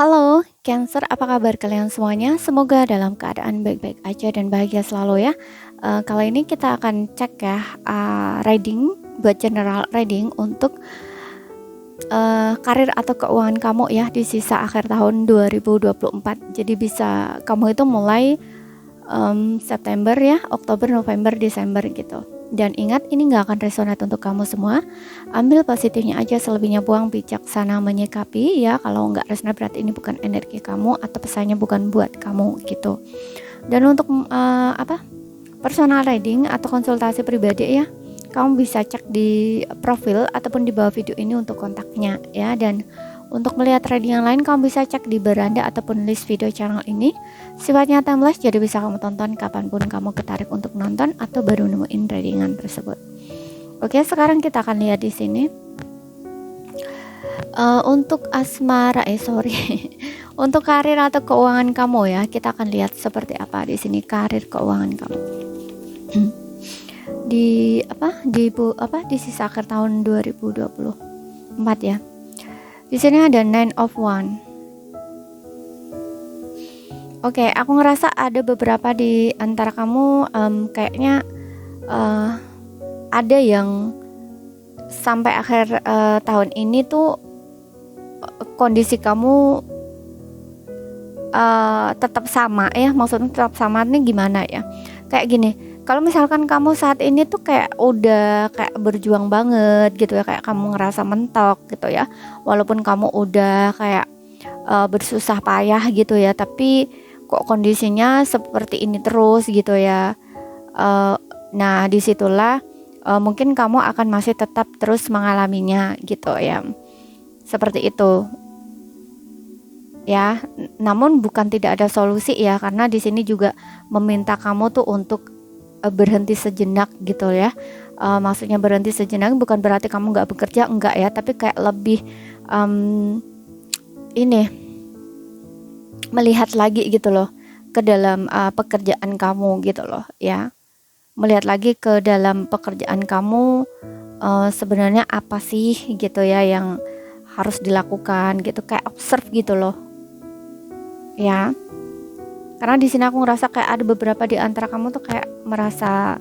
Halo, Cancer, apa kabar kalian semuanya? Semoga dalam keadaan baik-baik aja dan bahagia selalu ya. Kali ini kita akan cek ya, reading buat general reading untuk karir atau keuangan kamu ya di sisa akhir tahun 2024. Jadi bisa kamu itu mulai September ya, Oktober, November, Desember gitu. Dan ingat, ini nggak akan resonate untuk kamu semua. Ambil positifnya aja, selebihnya buang. Bijaksana menyikapi ya. Kalau nggak resonate berarti ini bukan energi kamu atau pesannya bukan buat kamu gitu. Dan untuk personal reading atau konsultasi pribadi ya, kamu bisa cek di profil ataupun di bawah video ini untuk kontaknya ya. Dan untuk melihat reading yang lain, kamu bisa cek di beranda ataupun list video channel ini. Sifatnya timeless, jadi bisa kamu tonton kapanpun kamu ketarik untuk nonton atau baru nemuin readingan tersebut. Oke, sekarang kita akan lihat di sini. Untuk asmara, untuk karir atau keuangan kamu ya, kita akan lihat seperti apa di sini karir keuangan kamu. Di sisa akhir tahun 2024 ya. Di sini ada Nine of Wands. Oke, aku ngerasa ada beberapa di antara kamu kayaknya ada yang sampai akhir tahun ini tuh kondisi kamu tetap sama ya. Maksudnya tetap sama ini gimana ya? Kayak gini. Kalau misalkan kamu saat ini tuh kayak udah kayak berjuang banget gitu ya, kayak kamu ngerasa mentok gitu ya, walaupun kamu udah kayak bersusah payah gitu ya, tapi kok kondisinya seperti ini terus gitu ya. Nah disitulah mungkin kamu akan masih tetap terus mengalaminya gitu ya, seperti itu ya. Namun bukan tidak ada solusi ya, karena di sini juga meminta kamu tuh untuk berhenti sejenak gitu ya. Maksudnya berhenti sejenak bukan berarti kamu nggak bekerja, enggak ya, tapi kayak lebih ini melihat lagi gitu loh ke dalam pekerjaan kamu gitu loh ya. Melihat lagi ke dalam pekerjaan kamu, sebenarnya apa sih gitu ya yang harus dilakukan gitu, kayak observe gitu loh ya. Karena di sini aku ngerasa kayak ada beberapa di antara kamu tuh kayak merasa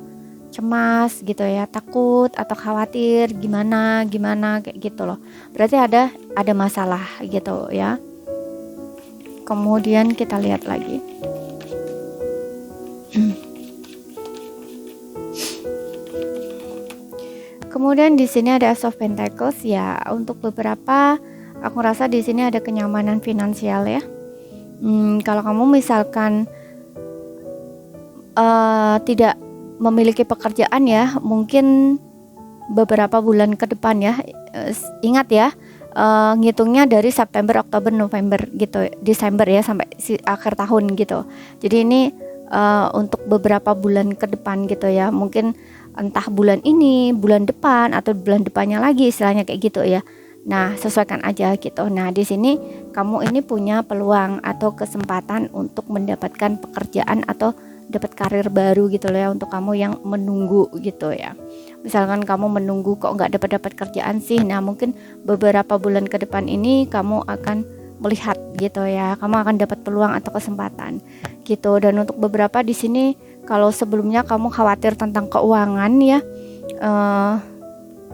cemas gitu ya, takut atau khawatir gimana kayak gitu loh. Berarti ada masalah gitu ya. Kemudian kita lihat lagi. Kemudian di sini ada Ace of Pentacles ya. Untuk beberapa aku rasa di sini ada kenyamanan finansial ya. Kalau kamu misalkan tidak memiliki pekerjaan ya, mungkin beberapa bulan ke depan ya, ingat ya, ngitungnya dari September, Oktober, November gitu, Desember ya, sampai akhir tahun gitu. Jadi ini untuk beberapa bulan ke depan gitu ya, mungkin entah bulan ini, bulan depan, atau bulan depannya lagi, istilahnya kayak gitu ya. Nah, sesuaikan aja gitu. Nah, di sini kamu ini punya peluang atau kesempatan untuk mendapatkan pekerjaan atau dapat karir baru gitu loh ya, untuk kamu yang menunggu gitu ya. Misalkan kamu menunggu kok nggak dapat kerjaan sih. Nah, mungkin beberapa bulan ke depan ini kamu akan melihat gitu ya. Kamu akan dapat peluang atau kesempatan gitu. Dan untuk beberapa di sini, kalau sebelumnya kamu khawatir tentang keuangan ya,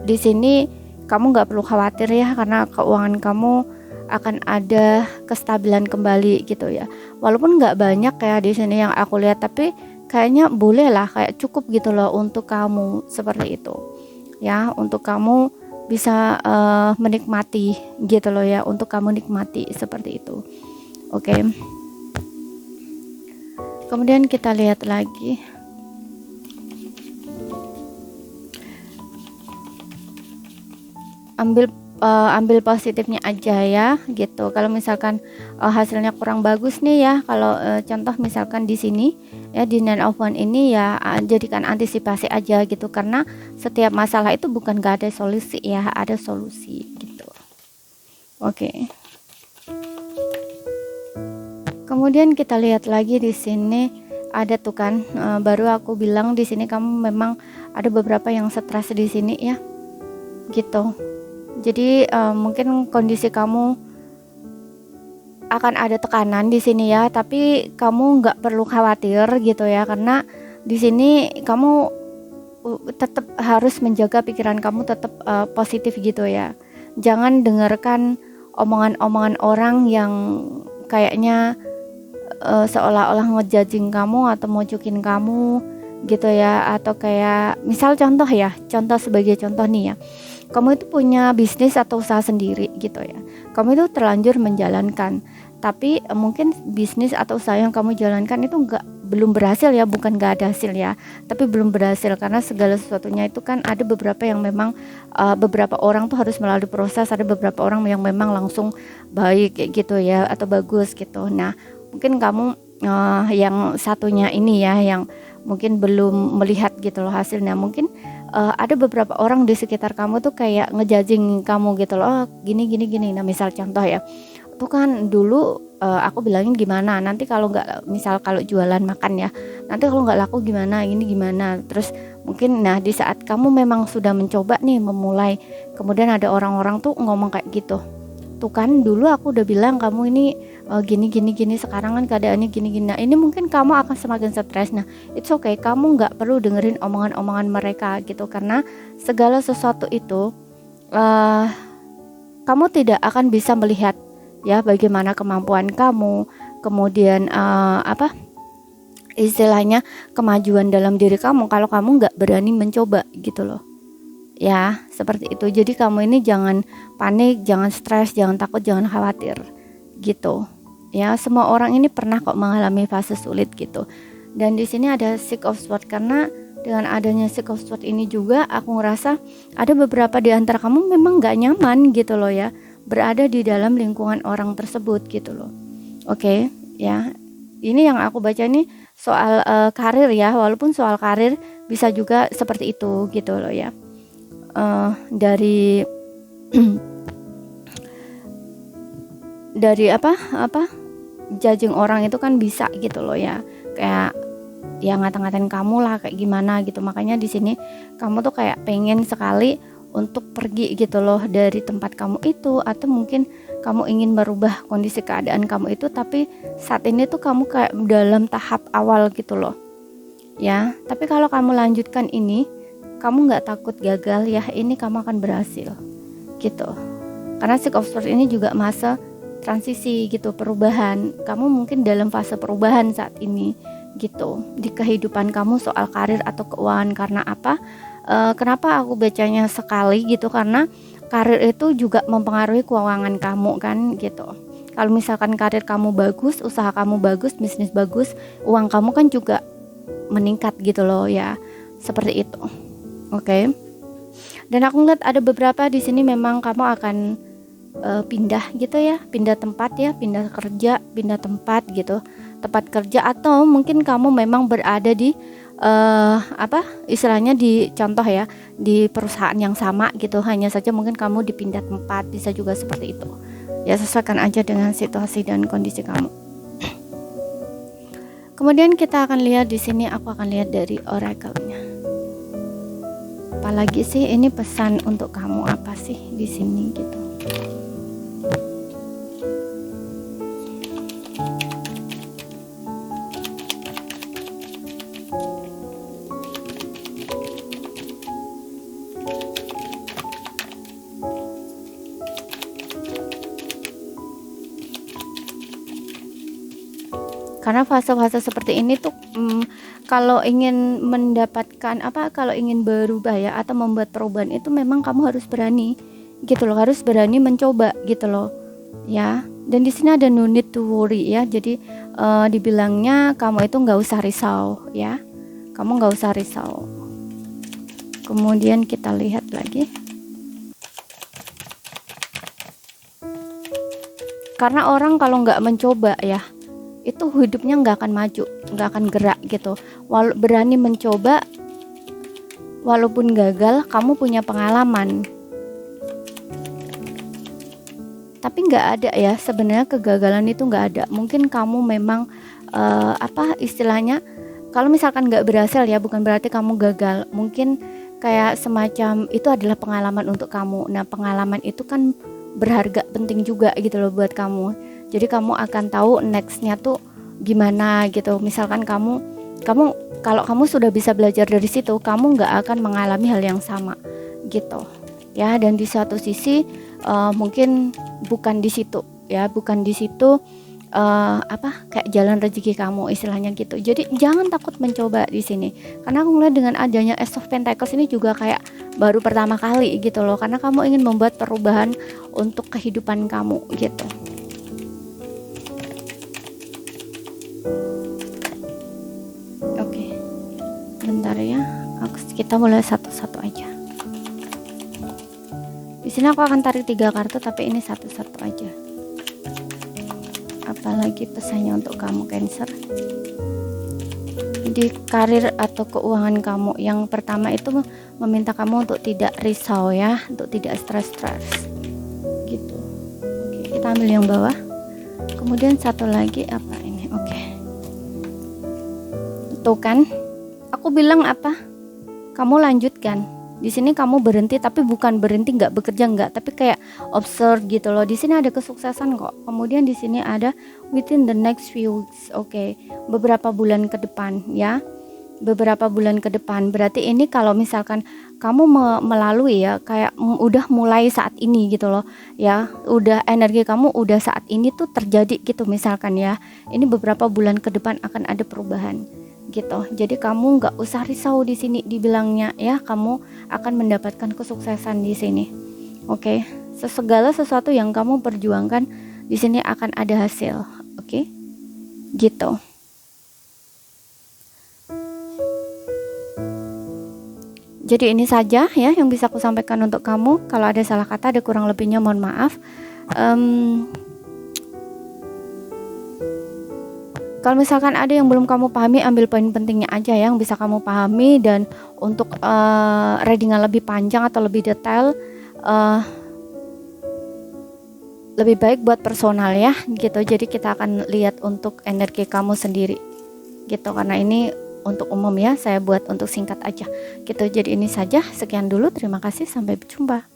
di sini kamu nggak perlu khawatir ya, karena keuangan kamu akan ada kestabilan kembali gitu ya. Walaupun nggak banyak kayak di sini yang aku lihat, tapi kayaknya boleh lah, kayak cukup gitu loh untuk kamu, seperti itu ya, untuk kamu bisa menikmati gitu loh ya, untuk kamu nikmati seperti itu. Oke. Kemudian kita lihat lagi. Ambil positifnya aja ya gitu. Kalau misalkan hasilnya kurang bagus nih ya, kalau contoh misalkan di sini ya, di Nine of Wands ini ya, jadikan antisipasi aja gitu, karena setiap masalah itu bukan gak ada solusi ya, ada solusi gitu. Oke. Kemudian kita lihat lagi di sini ada tuh kan, baru aku bilang di sini kamu memang ada beberapa yang stres di sini ya gitu. Jadi mungkin kondisi kamu akan ada tekanan di sini ya, tapi kamu nggak perlu khawatir gitu ya, karena di sini kamu tetap harus menjaga pikiran kamu tetap positif gitu ya. Jangan dengarkan omongan-omongan orang yang kayaknya seolah-olah ngejudging kamu atau mojokin kamu gitu ya, atau kayak misal contoh ya, contoh sebagai contoh nih ya, kamu itu punya bisnis atau usaha sendiri gitu ya, kamu itu terlanjur menjalankan, tapi mungkin bisnis atau usaha yang kamu jalankan itu belum berhasil ya, bukan nggak ada hasil ya, tapi belum berhasil karena segala sesuatunya itu kan ada beberapa yang memang beberapa orang tuh harus melalui proses, ada beberapa orang yang memang langsung baik kayak gitu ya, atau bagus gitu. Nah mungkin kamu yang satunya ini ya, yang mungkin belum melihat gitu loh hasilnya, mungkin ada beberapa orang di sekitar kamu tuh kayak ngejudging kamu gitu loh, oh, gini gini gini. Nah misal contoh ya, tuh kan dulu aku bilangin gimana, nanti kalau nggak, misal kalau jualan makan ya, nanti kalau nggak laku gimana, ini gimana. Terus mungkin nah di saat kamu memang sudah mencoba nih memulai, kemudian ada orang-orang tuh ngomong kayak gitu, tuh kan dulu aku udah bilang kamu ini gini gini gini, sekarang kan keadaannya gini gini. Nah ini mungkin kamu akan semakin stres. Nah it's okay, kamu nggak perlu dengerin omongan-omongan mereka gitu, karena segala sesuatu itu kamu tidak akan bisa melihat ya bagaimana kemampuan kamu, kemudian istilahnya kemajuan dalam diri kamu kalau kamu nggak berani mencoba gitu loh ya, seperti itu. Jadi kamu ini jangan panik, jangan stres, jangan takut, jangan khawatir gitu ya. Semua orang ini pernah kok mengalami fase sulit gitu. Dan di sini ada Six of Swords, karena dengan adanya Six of Swords ini juga aku ngerasa ada beberapa di antara kamu memang gak nyaman gitu loh ya, berada di dalam lingkungan orang tersebut gitu loh. Oke, ya. Ini yang aku baca nih soal karir ya, walaupun soal karir bisa juga seperti itu gitu loh ya. Dari dari apa judging orang itu kan bisa gitu loh ya, kayak ya ngata-ngatain kamu lah kayak gimana gitu. Makanya di sini kamu tuh kayak pengen sekali untuk pergi gitu loh dari tempat kamu itu, atau mungkin kamu ingin merubah kondisi keadaan kamu itu, tapi saat ini tuh kamu kayak dalam tahap awal gitu loh ya. Tapi kalau kamu lanjutkan ini, kamu nggak takut gagal ya, ini kamu akan berhasil gitu. Karena Six of Swords ini juga masa transisi gitu, perubahan. Kamu mungkin dalam fase perubahan saat ini gitu di kehidupan kamu soal karir atau keuangan. Karena apa? Kenapa aku bacanya sekali gitu, karena karir itu juga mempengaruhi keuangan kamu kan gitu. Kalau misalkan karir kamu bagus, usaha kamu bagus, bisnis bagus, uang kamu kan juga meningkat gitu loh ya, seperti itu. Oke. Dan aku ngeliat ada beberapa di sini memang kamu akan pindah gitu ya, pindah tempat ya, pindah kerja, pindah tempat gitu, tempat kerja, atau mungkin kamu memang berada di istilahnya di contoh ya, di perusahaan yang sama gitu, hanya saja mungkin kamu dipindah tempat, bisa juga seperti itu ya. Sesuaikan aja dengan situasi dan kondisi kamu. Kemudian kita akan lihat di sini, aku akan lihat dari oracle-nya. Apalagi sih ini pesan untuk kamu apa sih di sini gitu. Karena fase-fase seperti ini tuh kalau ingin mendapatkan kalau ingin berubah ya, atau membuat perubahan itu memang kamu harus berani gitu loh, harus berani mencoba gitu loh ya. Dan di sini ada no need to worry ya, jadi dibilangnya kamu itu nggak usah risau ya, kamu nggak usah risau. Kemudian kita lihat lagi, karena orang kalau nggak mencoba ya, itu hidupnya nggak akan maju, nggak akan gerak gitu. Berani mencoba, walaupun gagal, kamu punya pengalaman. Tapi nggak ada ya, sebenarnya kegagalan itu nggak ada. Mungkin kamu memang istilahnya, kalau misalkan nggak berhasil ya, bukan berarti kamu gagal. Mungkin kayak semacam itu adalah pengalaman untuk kamu. Nah pengalaman itu kan berharga, penting juga gitu loh buat kamu. Jadi kamu akan tahu nextnya tuh gimana gitu. Misalkan kamu kalau kamu sudah bisa belajar dari situ, kamu nggak akan mengalami hal yang sama gitu ya. Dan di satu sisi mungkin bukan di situ ya, bukan di situ kayak jalan rezeki kamu istilahnya gitu. Jadi jangan takut mencoba di sini, karena aku ngeliat dengan adanya Ace of Pentacles ini juga kayak baru pertama kali gitu loh, karena kamu ingin membuat perubahan untuk kehidupan kamu gitu. Oke, bentar ya, kita mulai satu-satu aja. Di sini aku akan tarik 3 kartu, tapi ini satu-satu aja. Apalagi pesannya untuk kamu Cancer di karir atau keuangan kamu. Yang pertama itu meminta kamu untuk tidak risau ya, untuk tidak stres-stres gitu. Oke, kita ambil yang bawah. Kemudian satu lagi apa ini? Oke, tuh kan aku bilang apa, kamu lanjutkan. Di sini kamu berhenti, tapi bukan berhenti nggak bekerja, nggak, tapi kayak observe gitu loh. Di sini ada kesuksesan kok. Kemudian di sini ada within the next few weeks. Oke, beberapa bulan ke depan ya. Beberapa bulan ke depan. Berarti ini kalau misalkan kamu melalui ya, kayak udah mulai saat ini gitu loh ya. Udah energi kamu udah saat ini tuh terjadi gitu misalkan ya. Ini beberapa bulan ke depan akan ada perubahan gitu. Jadi kamu nggak usah risau di sini dibilangnya ya, kamu akan mendapatkan kesuksesan di sini. Oke, segala sesuatu yang kamu perjuangkan di sini akan ada hasil. Oke, gitu. Jadi ini saja ya yang bisa aku sampaikan untuk kamu. Kalau ada salah kata, ada kurang lebihnya mohon maaf. Kalau misalkan ada yang belum kamu pahami, ambil poin pentingnya aja yang bisa kamu pahami. Dan untuk readingan lebih panjang atau lebih detail, lebih baik buat personal ya gitu. Jadi kita akan lihat untuk energi kamu sendiri gitu, karena ini untuk umum ya, saya buat untuk singkat aja gitu. Jadi ini saja, sekian dulu, terima kasih, sampai berjumpa.